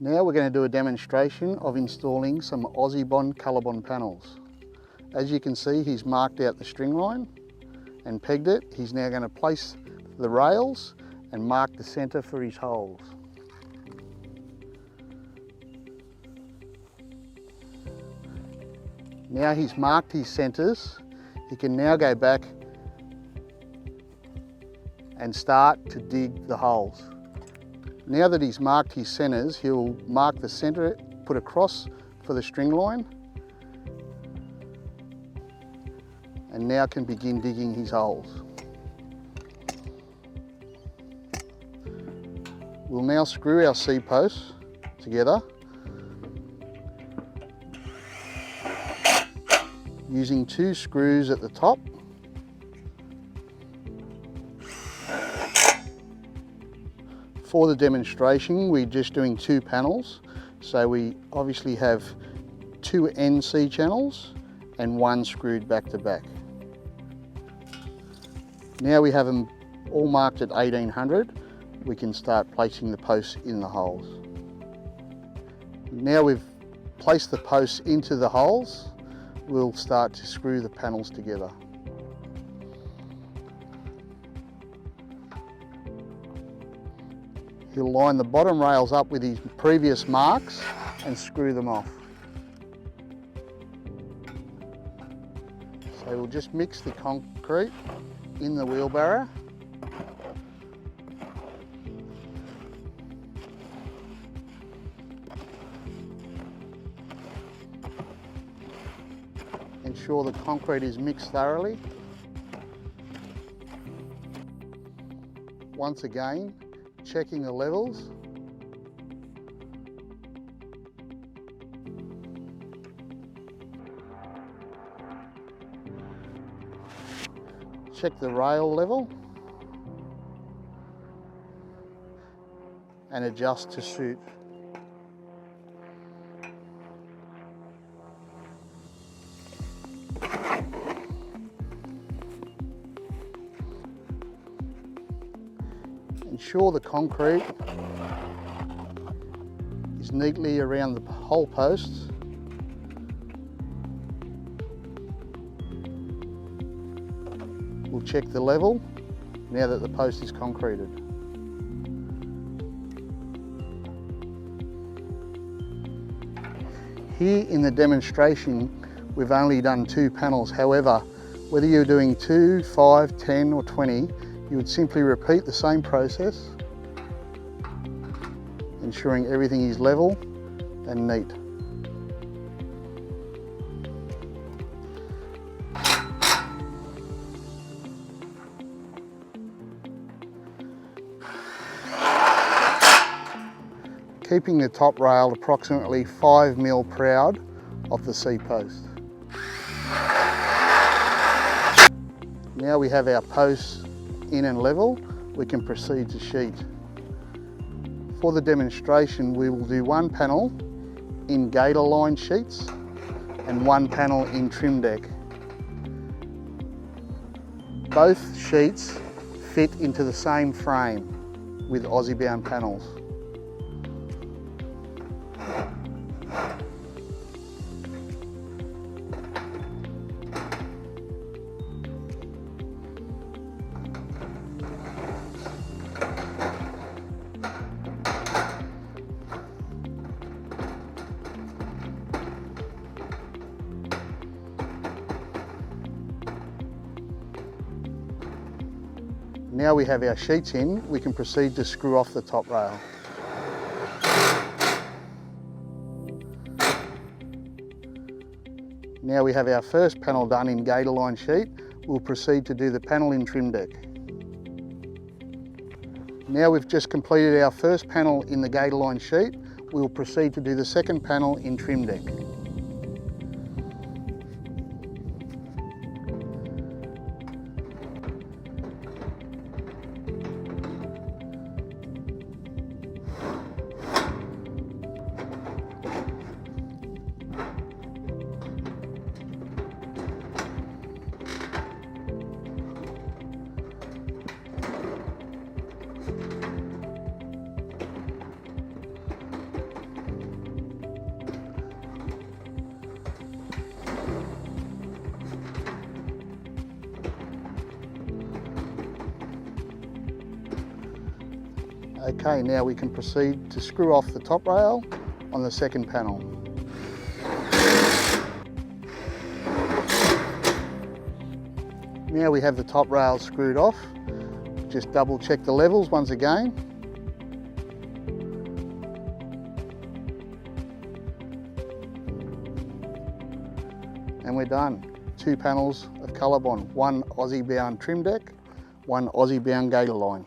Now we're going to do a demonstration of installing some Colorbond Colorbond panels. As you can see, he's marked out the string line and pegged it. He's now going to place the rails and mark the centre for his holes. Now he's marked his centres, he can now go back and start to dig the holes. Now that he's marked his centres, he'll mark the centre, put a cross for the string line, and now can begin digging his holes. We'll now screw our C-posts together using 2 screws at the top. For the demonstration, we're just doing 2 panels, so we obviously have 2 NC channels and 1 screwed back to back. Now we have them all marked at 1800, we can start placing the posts in the holes. Now we've placed the posts into the holes, we'll start to screw the panels together. He'll line the bottom rails up with his previous marks and screw them off. So we'll just mix the concrete in the wheelbarrow. Ensure the concrete is mixed thoroughly. Once again, checking the levels. Check the rail level and adjust to suit. Ensure the concrete is neatly around the hole posts. We'll check the level now that the post is concreted. Here in the demonstration, we've only done 2 panels. However, whether you're doing 2, 5, 10 or 20, you would simply repeat the same process, ensuring everything is level and neat. Keeping the top rail approximately 5 mm proud of the C-post. Now we have our posts in and level, we can proceed to sheet. For the demonstration, we will do 1 panel in gator line sheets and 1 panel in trim deck. Both sheets fit into the same frame with Aussie bound panels. Now we have our sheets in, we can proceed to screw off the top rail. Now we have our first panel done in gator line sheet, we'll proceed to do the panel in trim deck. Now we've just completed our first panel in the gator line sheet, we'll proceed to do the second panel in trim deck. Okay, now we can proceed to screw off the top rail on the second panel. Now we have the top rail screwed off. Just double check the levels once again. And we're done. 2 panels of Colorbond, one Aussie bound trim deck, one Aussie bound gator line.